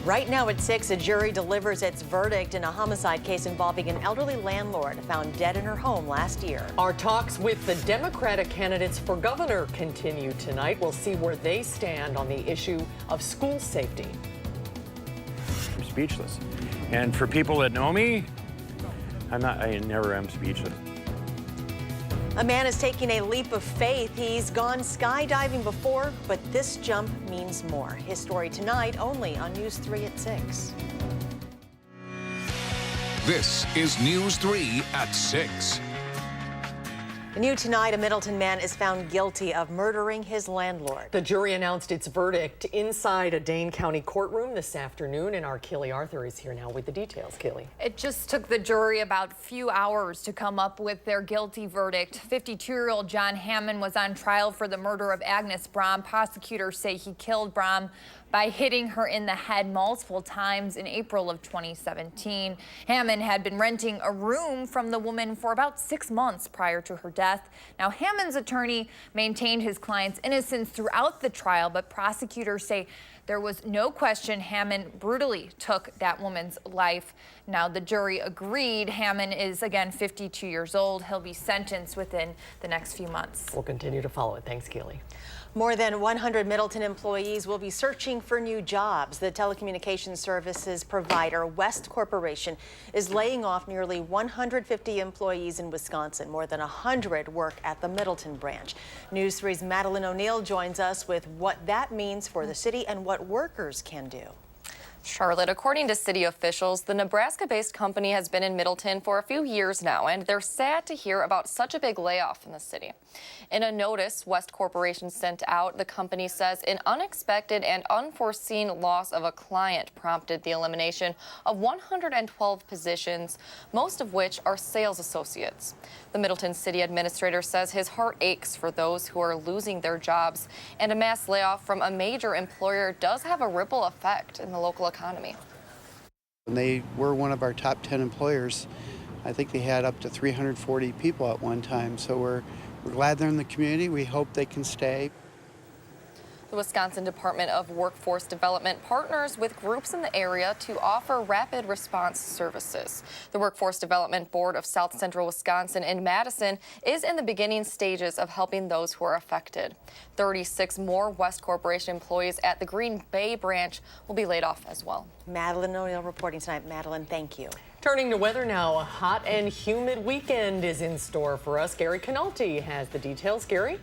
Right now at 6, a jury delivers its verdict in a homicide case involving an elderly landlord found dead in her home last year. Our talks with the Democratic candidates for governor continue tonight. We'll see where they stand on the issue of school safety. I'm speechless. And for people that know me, I never am speechless. A man is taking a leap of faith. He's gone skydiving before, but this jump means more. His story tonight only on News 3 at 6. This is News 3 at 6. New tonight, a Middleton man is found guilty of murdering his landlord. The jury announced its verdict inside a Dane County courtroom this afternoon, and our Keely Arthur is here now with the details. Keely. It just took the jury about a few hours to come up with their guilty verdict. 52-year-old John Hammond was on trial for the murder of Agnes Brom. Prosecutors say he killed Brom by hitting her in the head multiple times in April of 2017. Hammond had been renting a room from the woman for about 6 months prior to her death. Now, Hammond's attorney maintained his client's innocence throughout the trial, but prosecutors say there was no question Hammond brutally took that woman's life. Now, the jury agreed. Hammond is, again, 52 years old. He'll be sentenced within the next few months. We'll continue to follow it. Thanks, Keely. More than 100 Middleton employees will be searching for new jobs. The telecommunications services provider WESC Corporation is laying off nearly 150 employees in Wisconsin. More than 100 work at the Middleton branch. News 3's Madeline O'Neill joins us with what that means for the city and what workers can do. Charlotte, according to city officials, the Nebraska-based company has been in Middleton for a few years now, and they're sad to hear about such a big layoff in the city. In a notice WESC Corporation sent out, the company says an unexpected and unforeseen loss of a client prompted the elimination of 112 positions, most of which are sales associates. The Middleton city administrator says his heart aches for those who are losing their jobs, and a mass layoff from a major employer does have a ripple effect in the local economy. They were one of our top 10 employers. I think they had up to 340 people at one time, so we're glad they're in the community. We hope they can stay. The Wisconsin Department of Workforce Development partners with groups in the area to offer rapid response services. The Workforce Development Board of South Central Wisconsin in Madison is in the beginning stages of helping those who are affected. 36 more WESC Corporation employees at the Green Bay branch will be laid off as well. Madeline O'Neill reporting tonight. Madeline, thank you. Turning to weather now, a hot and humid weekend is in store for us. Gary Canalti has the details. Gary?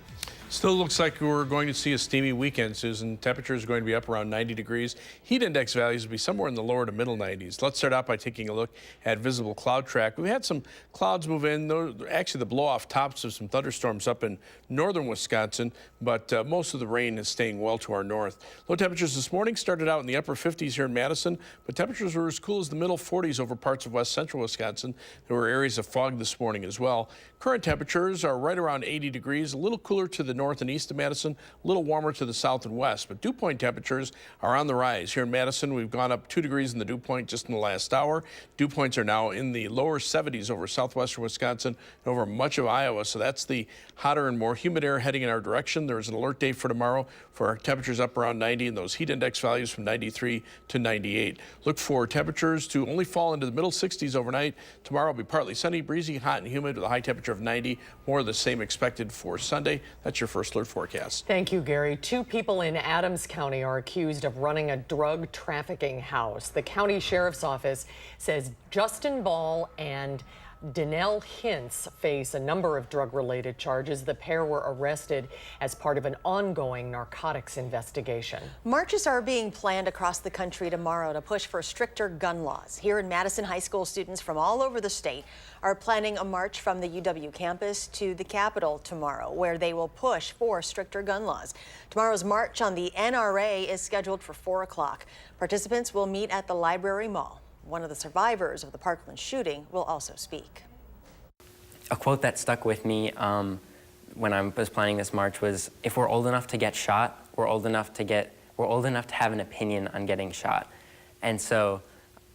Still looks like we're going to see a steamy weekend, Susan. Temperatures are going to be up around 90 degrees. Heat index values will be somewhere in the lower to middle 90s. Let's start out by taking a look at visible cloud track. We had some clouds move in. Actually, the blow-off tops of some thunderstorms up in northern Wisconsin, but most of the rain is staying well to our north. Low temperatures this morning started out in the upper 50s here in Madison, but temperatures were as cool as the middle 40s over parts of west central Wisconsin. There were areas of fog this morning as well. Current temperatures are right around 80 degrees, a little cooler to the north and east of Madison, a little warmer to the south and west, but dew point temperatures are on the rise. Here in Madison, we've gone up 2 degrees in the dew point just in the last hour. Dew points are now in the lower 70s over southwestern Wisconsin and over much of Iowa, so that's the hotter and more humid air heading in our direction. There's an alert day for tomorrow for our temperatures up around 90 and those heat index values from 93 to 98. Look for temperatures to only fall into the middle 60s overnight. Tomorrow will be partly sunny, breezy, hot and humid with a high temperature of 90. More of the same expected for Sunday. That's your first alert forecast. Thank you, Gary. 2 people in Adams County are accused of running a drug trafficking house. The county sheriff's office says Justin Ball and Danelle Hintz face a number of drug-related charges. The pair were arrested as part of an ongoing narcotics investigation. Marches are being planned across the country tomorrow to push for stricter gun laws. Here in Madison, high school students from all over the state are planning a march from the UW campus to the Capitol tomorrow, where they will push for stricter gun laws. Tomorrow's march on the NRA is scheduled for 4 o'clock. Participants will meet at the Library Mall. One of the survivors of the Parkland shooting will also speak. A quote that stuck with me when I was planning this march was, if we're old enough to get shot, we're old enough to have an opinion on getting shot. And so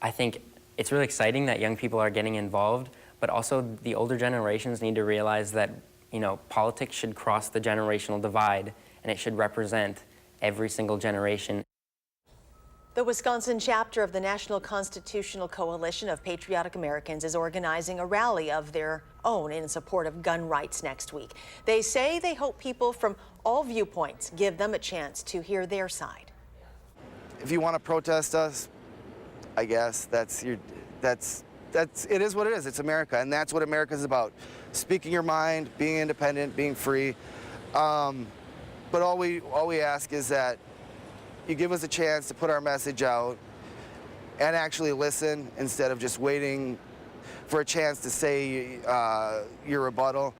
I think it's really exciting that young people are getting involved, but also the older generations need to realize that, you know, politics should cross the generational divide and it should represent every single generation. The Wisconsin chapter of the National Constitutional Coalition of Patriotic Americans is organizing a rally of their own in support of gun rights next week. They say they hope people from all viewpoints give them a chance to hear their side. If you want to protest us, I guess it is what it is. It's America, and that's what America's about. Speaking your mind, being independent, being free. But all we ask is that you give us a chance to put our message out and actually listen instead of just waiting for a chance to say your rebuttal.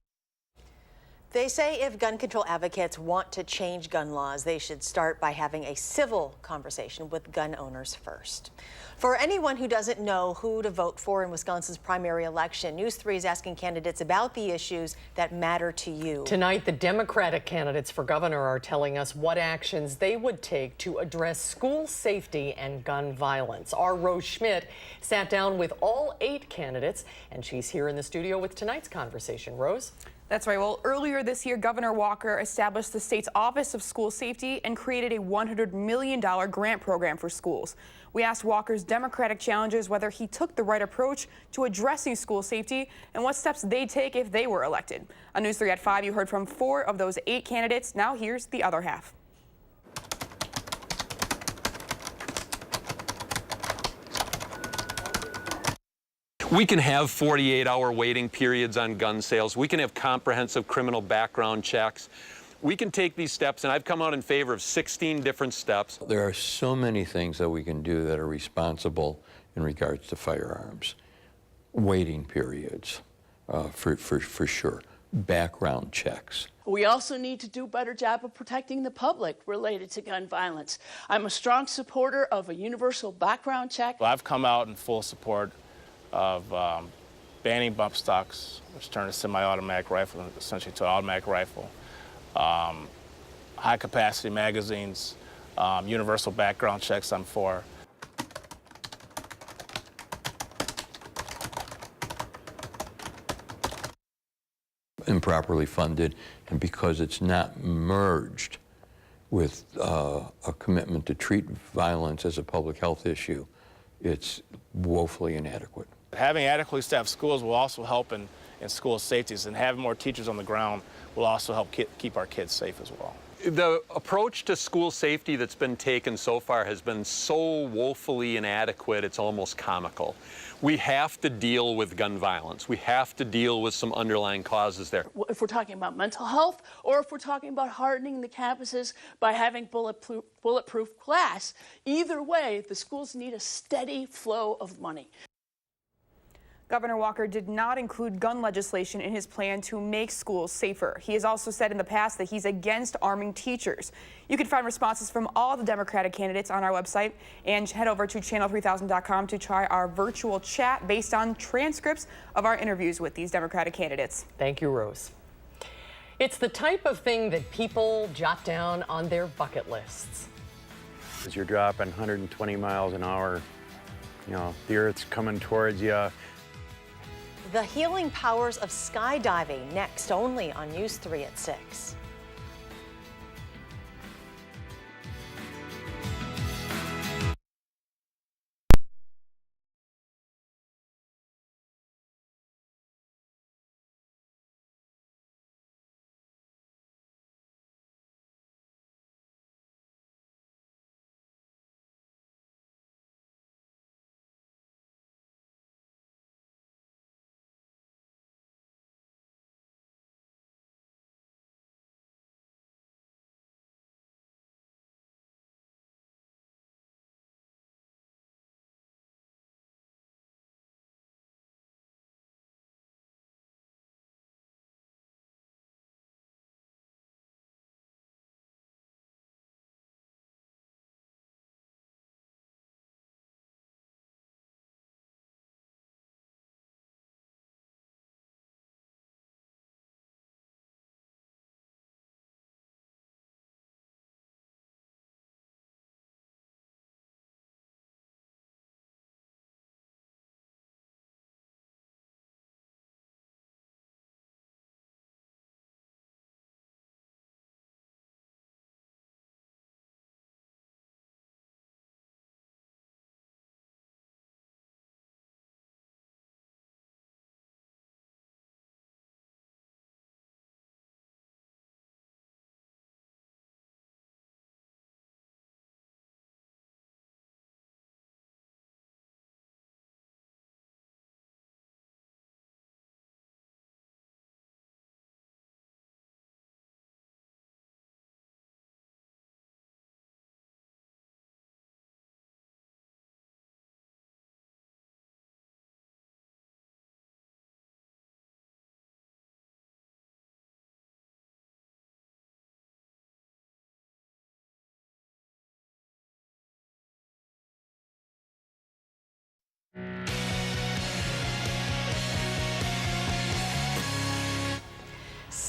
They say if gun control advocates want to change gun laws, they should start by having a civil conversation with gun owners first. For anyone who doesn't know who to vote for in Wisconsin's primary election, News 3 is asking candidates about the issues that matter to you. Tonight, the Democratic candidates for governor are telling us what actions they would take to address school safety and gun violence. Our Rose Schmidt sat down with all 8 candidates, and she's here in the studio with tonight's conversation. Rose? That's right. Well, earlier this year, Governor Walker established the state's Office of School Safety and created a $100 million grant program for schools. We asked Walker's Democratic challengers whether he took the right approach to addressing school safety and what steps they'd take if they were elected. On News 3 at 5, you heard from 4 of those 8 candidates. Now here's the other half. We can have 48-hour waiting periods on gun sales. We can have comprehensive criminal background checks. We can take these steps, and I've come out in favor of 16 different steps. There are so many things that we can do that are responsible in regards to firearms. Waiting periods, for sure. Background checks. We also need to do a better job of protecting the public related to gun violence. I'm a strong supporter of a universal background check. I've come out in full support of banning bump stocks, which turn a semi-automatic rifle essentially to an automatic rifle, high-capacity magazines, universal background checks I'm for. Improperly funded, and because it's not merged with a commitment to treat violence as a public health issue, it's woefully inadequate. Having adequately staffed schools will also help in school safeties, and having more teachers on the ground will also help keep our kids safe as well. The approach to school safety that's been taken so far has been so woefully inadequate, it's almost comical. We have to deal with gun violence. We have to deal with some underlying causes there. If we're talking about mental health, or if we're talking about hardening the campuses by having bulletproof glass, either way, the schools need a steady flow of money. Governor Walker did not include gun legislation in his plan to make schools safer. He has also said in the past that he's against arming teachers. You can find responses from all the Democratic candidates on our website, and head over to channel3000.com to try our virtual chat based on transcripts of our interviews with these Democratic candidates. Thank you, Rose. It's the type of thing that people jot down on their bucket lists. As you're dropping 120 miles an hour, you know, the Earth's coming towards you. The healing powers of skydiving next only on News 3 at 6.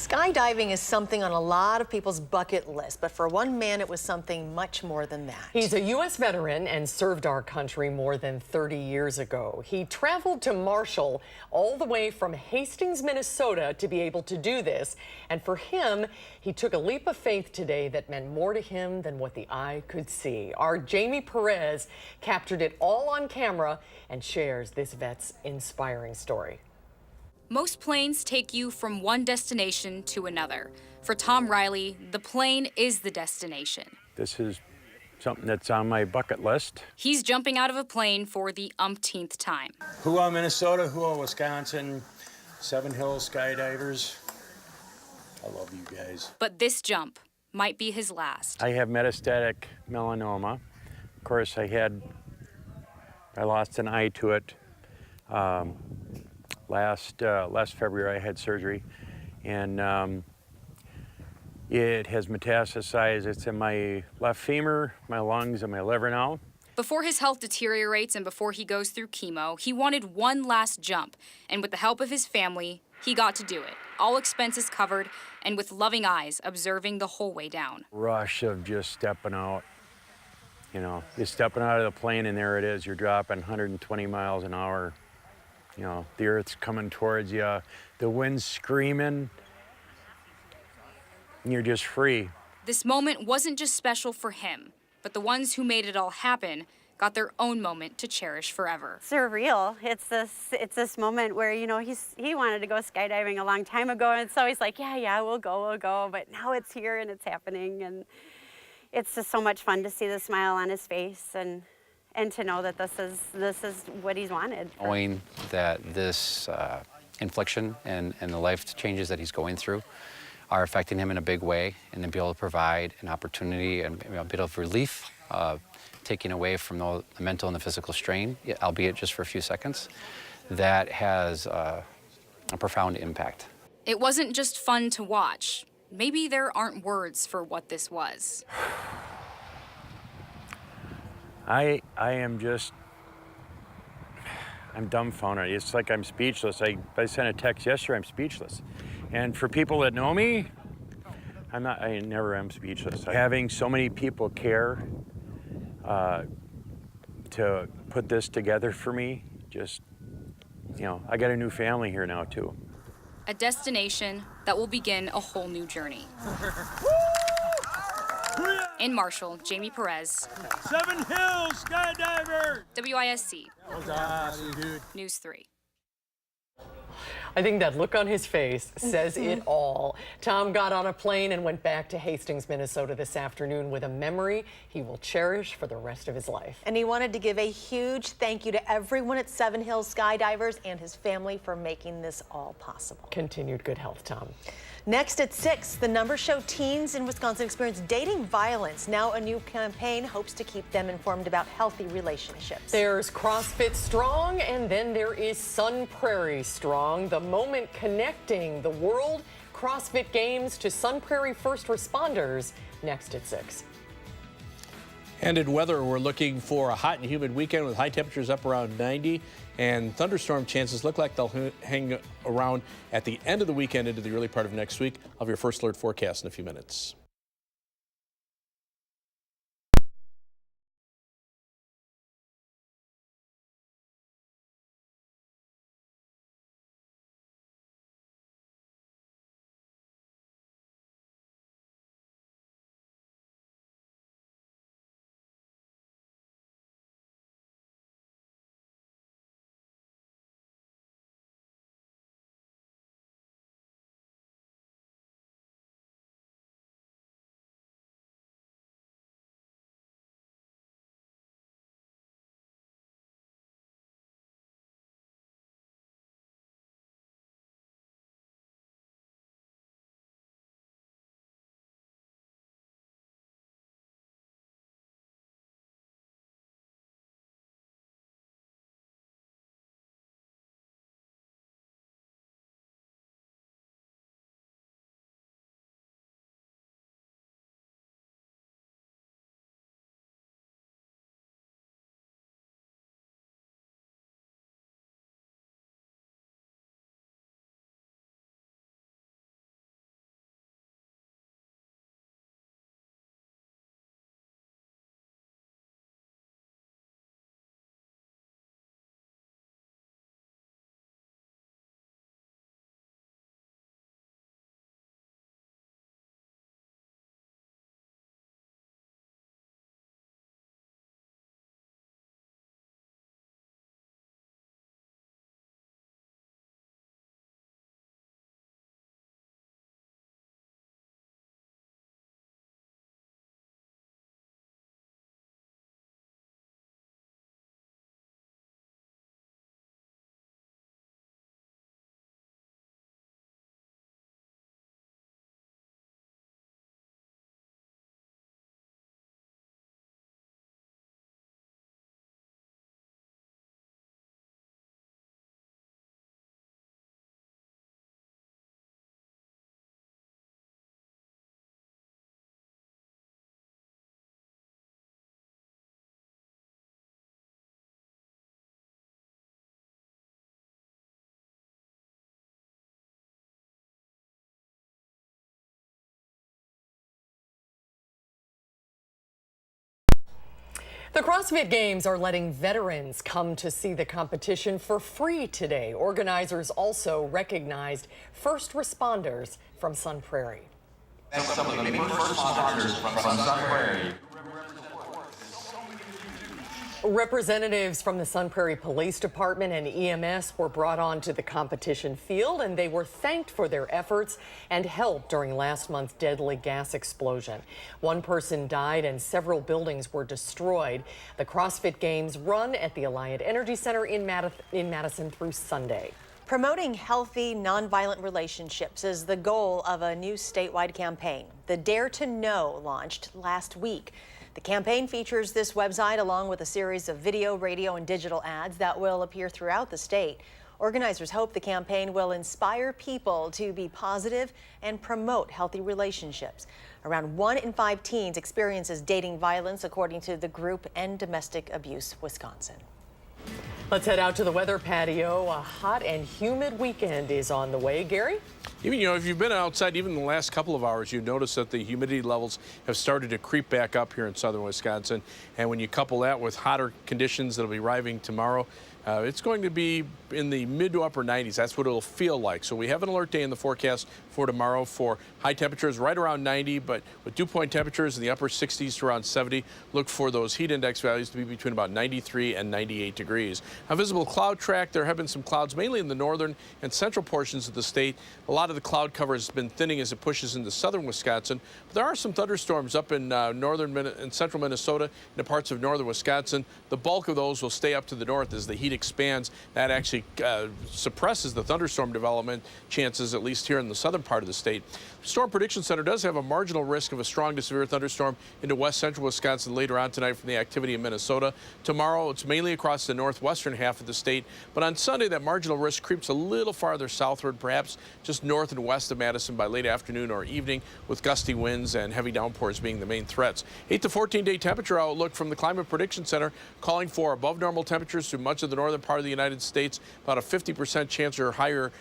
Skydiving is something on a lot of people's bucket list, but for one man, it was something much more than that. He's a U.S. veteran and served our country more than 30 years ago. He traveled to Marshall all the way from Hastings, Minnesota to be able to do this. And for him, he took a leap of faith today that meant more to him than what the eye could see. Our Jamie Perez captured it all on camera and shares this vet's inspiring story. Most planes take you from one destination to another. For Tom Riley, the plane is the destination. This is something that's on my bucket list. He's jumping out of a plane for the umpteenth time. Whoa, Minnesota, whoa, Wisconsin, Seven Hills Skydivers. I love you guys. But this jump might be his last. I have metastatic melanoma. Of course, I lost an eye to it. Last February, I had surgery, and it has metastasized. It's in my left femur, my lungs, and my liver now. Before his health deteriorates and before he goes through chemo, he wanted one last jump, and with the help of his family, he got to do it. All expenses covered, and with loving eyes observing the whole way down. Rush of just stepping out. You know, you're stepping out of the plane, and there it is. You're dropping 120 miles an hour. You know, the earth's coming towards you, the wind's screaming, and you're just free. This moment wasn't just special for him, but the ones who made it all happen got their own moment to cherish forever. Surreal. It's this moment where, you know, he wanted to go skydiving a long time ago, and so he's like, yeah, we'll go. But now it's here and it's happening, and it's just so much fun to see the smile on his face and to know that this is what he's wanted. Knowing that this infliction and the life changes that he's going through are affecting him in a big way, and to be able to provide an opportunity and a bit of relief, taking away from the mental and the physical strain, albeit just for a few seconds, that has a profound impact. It wasn't just fun to watch. Maybe there aren't words for what this was. I am just, I'm dumbfounded. It's like I'm speechless. I sent a text yesterday, I'm speechless. And for people that know me, I never am speechless. Having so many people care to put this together for me, just, you know, I got a new family here now too. A destination that will begin a whole new journey. In Marshall, Jamie Perez. Seven Hills Skydiver! WISC. News 3. I think that look on his face says it all. Tom got on a plane and went back to Hastings, Minnesota this afternoon with a memory he will cherish for the rest of his life. And he wanted to give a huge thank you to everyone at Seven Hills Skydivers and his family for making this all possible. Continued good health, Tom. Next at 6, the numbers show teens in Wisconsin experience dating violence. Now a new campaign hopes to keep them informed about healthy relationships. There's CrossFit Strong, and then there is Sun Prairie Strong, the moment connecting the World CrossFit Games to Sun Prairie first responders. Next at 6. And in weather, we're looking for a hot and humid weekend with high temperatures up around 90, and thunderstorm chances look like they'll hang around at the end of the weekend into the early part of next week. I'll have your first alert forecast in a few minutes. The CrossFit Games are letting veterans come to see the competition for free today. Organizers also recognized first responders from Sun Prairie. Some of the first responders from Sun Prairie. Representatives from the Sun Prairie Police Department and EMS were brought onto the competition field, and they were thanked for their efforts and help during last month's deadly gas explosion. One person died and several buildings were destroyed. The CrossFit Games run at the Alliant Energy Center in Madison through Sunday. Promoting healthy, nonviolent relationships is the goal of a new statewide campaign. The Dare to Know launched last week. The campaign features this website along with a series of video, radio, and digital ads that will appear throughout the state. Organizers hope the campaign will inspire people to be positive and promote healthy relationships. Around 1 in 5 teens experiences dating violence, according to the group End Domestic Abuse Wisconsin. Let's head out to the weather patio. A hot and humid weekend is on the way. Gary? Even, if you've been outside even in the last couple of hours, you notice that the humidity levels have started to creep back up here in southern Wisconsin. And when you couple that with hotter conditions that'll be arriving tomorrow, it's going to be in the mid to upper 90s. That's what it'll feel like. So we have an alert day in the forecast for tomorrow for high temperatures right around 90, but with dew point temperatures in the upper 60s to around 70. Look for those heat index values to be between about 93 and 98 degrees. A visible cloud track, there have been some clouds mainly in the northern and central portions of the state. A lot of the cloud cover has been thinning as it pushes into southern Wisconsin. But there are some thunderstorms up in northern and central Minnesota and the parts of northern Wisconsin. The bulk of those will stay up to the north as the heat expands. That actually suppresses the thunderstorm development chances, at least here in the southern part of the state. Storm Prediction Center does have a marginal risk of a strong to severe thunderstorm into west central Wisconsin later on tonight from the activity in Minnesota. Tomorrow, it's mainly across the northwestern half of the state, but on Sunday, that marginal risk creeps a little farther southward, perhaps just north and west of Madison by late afternoon or evening, with gusty winds and heavy downpours being the main threats. 8 to 14-day temperature outlook from the Climate Prediction Center calling for above normal temperatures through much of the northern part of the United States, about a 50% chance or higher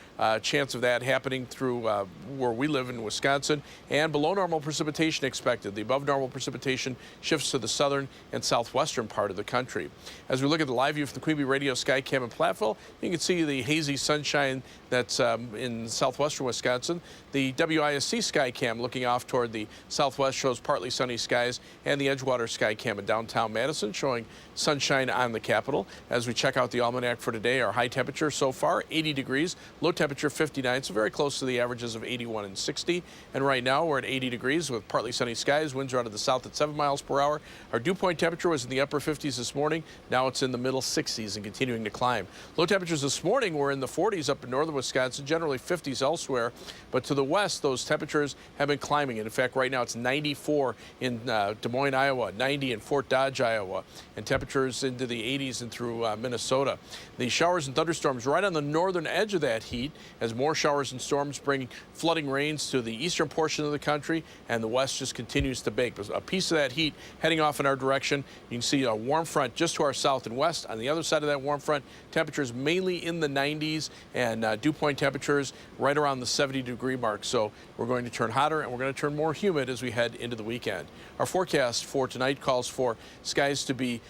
chance of that happening through where we live in Wisconsin, and below normal precipitation expected. The above normal precipitation shifts to the southern and southwestern part of the country. As we look at the live view from the Queen Bee Radio Skycam in Platteville, you can see the hazy sunshine that's in southwestern Wisconsin. The WISC Skycam looking off toward the southwest shows partly sunny skies, and the Edgewater Skycam in downtown Madison showing sunshine on the Capitol. As we check out the almanac for today, our high temperature so far 80 degrees, low temperature 59, so very close to the averages of 81 and 60. And right now we're at 80 degrees with partly sunny skies. Winds are out of the south at 7 miles per hour. Our dew point temperature was in the upper 50s this morning. Now it's in the middle 60s and continuing to climb. Low temperatures this morning were in the 40s up in northern Wisconsin, generally 50s elsewhere. But to the west, those temperatures have been climbing. And in fact, right now it's 94 in Des Moines, Iowa, 90 in Fort Dodge, Iowa, and temperatures into the 80s and through Minnesota. The showers and thunderstorms right on the northern edge of that heat, as more showers and storms bring flooding rains to the eastern portion of the country, and the west just continues to bake. A piece of that heat heading off in our direction. You can see a warm front just to our south and west. On the other side of that warm front, temperatures mainly in the 90s, and dew point temperatures right around the 70-degree mark. So we're going to turn hotter and we're going to turn more humid as we head into the weekend. Our forecast for tonight calls for skies to be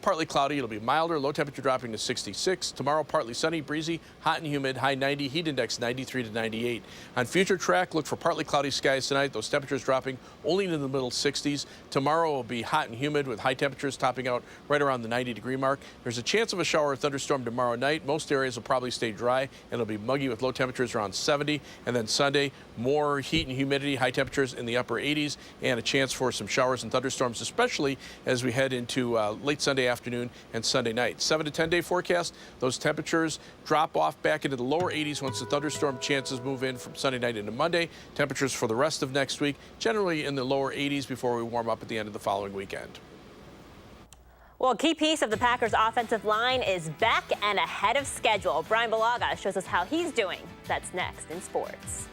partly cloudy. It'll be milder, low temperature dropping to 66. Tomorrow, partly sunny, breezy, hot and humid, high 90, heat index 93 to 98. On future track, look for partly cloudy skies tonight. Those temperatures dropping only into the middle 60s. Tomorrow will be hot and humid with high temperatures topping out right around the 90-degree mark. There's a chance of a shower or thunderstorm tomorrow night. Most areas will probably stay dry, and it'll be muggy with low temperatures around 70. And then Sunday, more heat and humidity, high temperatures in the upper 80s, and a chance for some showers and thunderstorms, especially as we head into late Sunday afternoon and Sunday night. 7 to 10-day forecast, those temperatures drop off back into the lower 80s once the thunderstorm chances move in from Sunday night into Monday. Temperatures for the rest of next week generally in the lower 80s before we warm up at the end of the following weekend. Well, a key piece of the Packers' offensive line is back and ahead of schedule. Brian Balaga shows us how he's doing. That's next in sports.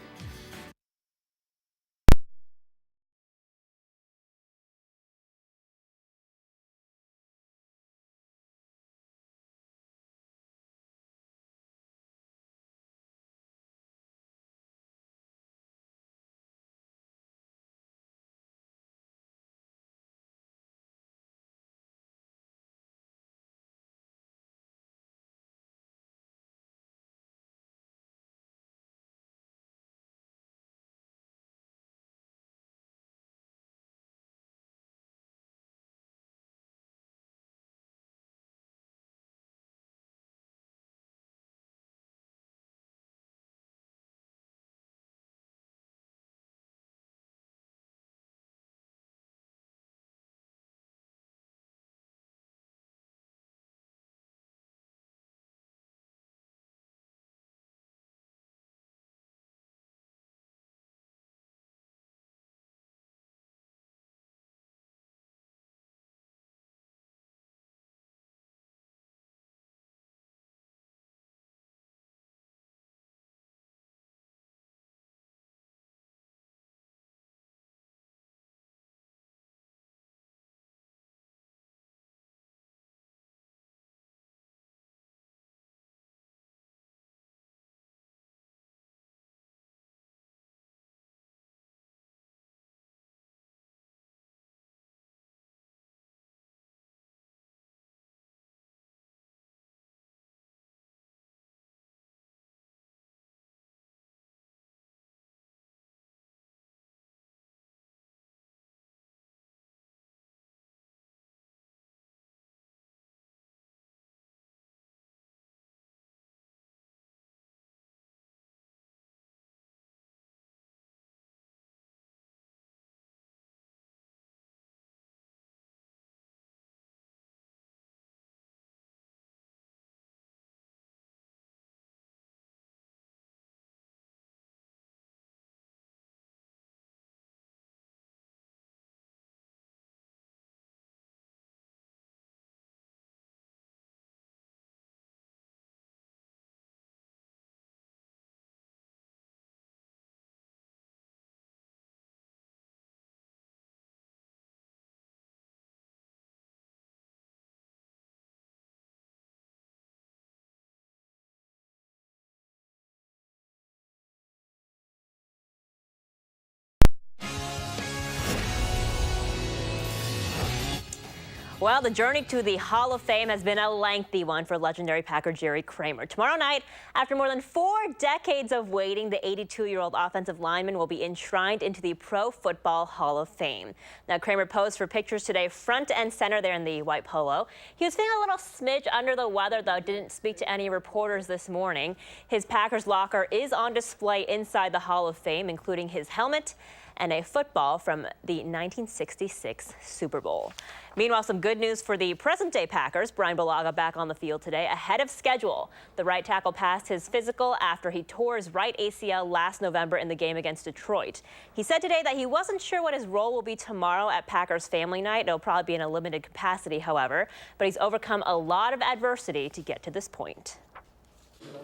Well, the journey to the Hall of Fame has been a lengthy one for legendary Packer Jerry Kramer. Tomorrow night, after more than 4 decades of waiting, the 82-year-old offensive lineman will be enshrined into the Pro Football Hall of Fame. Now, Kramer posed for pictures today front and center there in the white polo. He was feeling a little smidge under the weather, though didn't speak to any reporters this morning. His Packers locker is on display inside the Hall of Fame, including his helmet and a football from the 1966 Super Bowl. Meanwhile, some good news for the present-day Packers. Brian Bulaga back on the field today ahead of schedule. The right tackle passed his physical after he tore his right ACL last November in the game against Detroit. He said today that he wasn't sure what his role will be tomorrow at Packers Family Night. It'll probably be in a limited capacity, however, but he's overcome a lot of adversity to get to this point.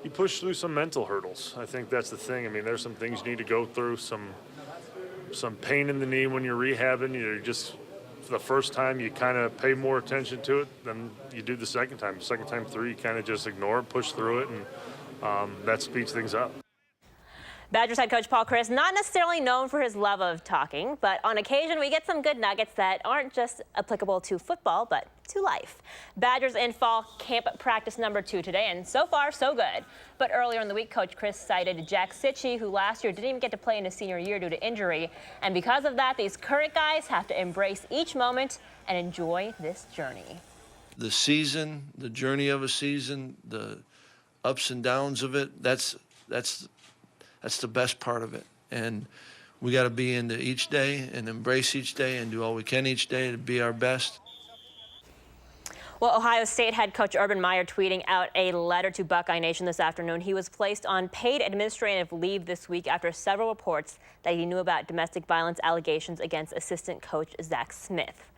You push through some mental hurdles. I think that's the thing. I mean, there's some things you need to go through, some pain in the knee when you're rehabbing. You're just, for the first time, you kind of pay more attention to it than you do the second time. The second time through, you kind of just ignore it, push through it, and that speeds things up. Badgers head coach Paul Chryst, not necessarily known for his love of talking, but on occasion we get some good nuggets that aren't just applicable to football, but to life. Badgers in fall camp practice number 2 today, and so far so good. But earlier in the week, Coach Chryst cited Jack Sitchie, who last year didn't even get to play in his senior year due to injury. And because of that, these current guys have to embrace each moment and enjoy this journey. The season, the journey of a season, the ups and downs of it, that's the best part of it. And we got to be into each day and embrace each day and do all we can each day to be our best. Well, Ohio State head coach Urban Meyer tweeting out a letter to Buckeye Nation this afternoon. He was placed on paid administrative leave this week after several reports that he knew about domestic violence allegations against assistant coach Zach Smith.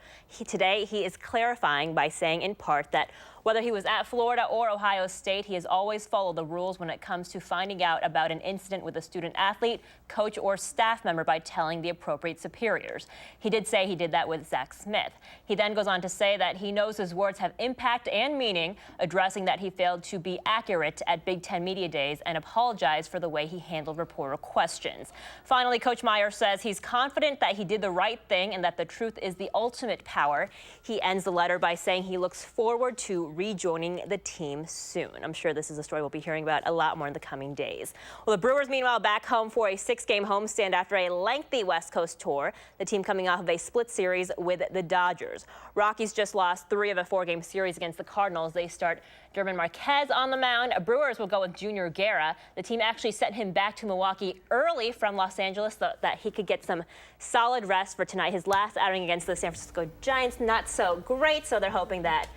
Today, he is clarifying by saying in part that whether he was at Florida or Ohio State, he has always followed the rules when it comes to finding out about an incident with a student athlete, coach, or staff member by telling the appropriate superiors. He did say he did that with Zach Smith. He then goes on to say that he knows his words have impact and meaning, addressing that he failed to be accurate at Big Ten Media Days and apologized for the way he handled reporter questions. Finally, Coach Meyer says he's confident that he did the right thing and that the truth is the ultimate power. He ends the letter by saying he looks forward to rejoining the team soon. I'm sure this is a story we'll be hearing about a lot more in the coming days. Well, the Brewers, meanwhile, back home for a 6-game homestand after a lengthy West Coast tour. The team coming off of a split series with the Dodgers. Rockies just lost 3 of a 4-game series against the Cardinals. They start German Marquez on the mound. Brewers will go with Junior Guerra. The team actually sent him back to Milwaukee early from Los Angeles so that he could get some solid rest for tonight. His last outing against the San Francisco Giants, not so great, so they're hoping that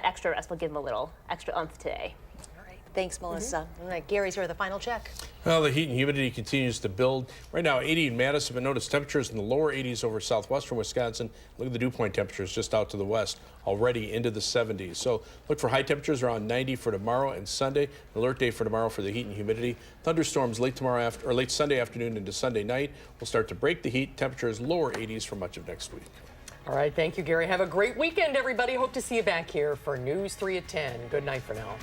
extra rest will give him a little extra oomph today. All right. Thanks, Melissa. All right, Gary's here with the final check. Well, the heat and humidity continues to build. Right now, 80 in Madison, but notice temperatures in the lower 80s over southwestern Wisconsin. Look at the dew point temperatures just out to the west, already into the 70s. So look for high temperatures around 90 for tomorrow and Sunday. Alert day for tomorrow for the heat and humidity. Thunderstorms late Sunday afternoon into Sunday night will start to break the heat. Temperatures lower 80s for much of next week. All right, thank you, Gary. Have a great weekend, everybody. Hope to see you back here for News 3 at 10. Good night for now.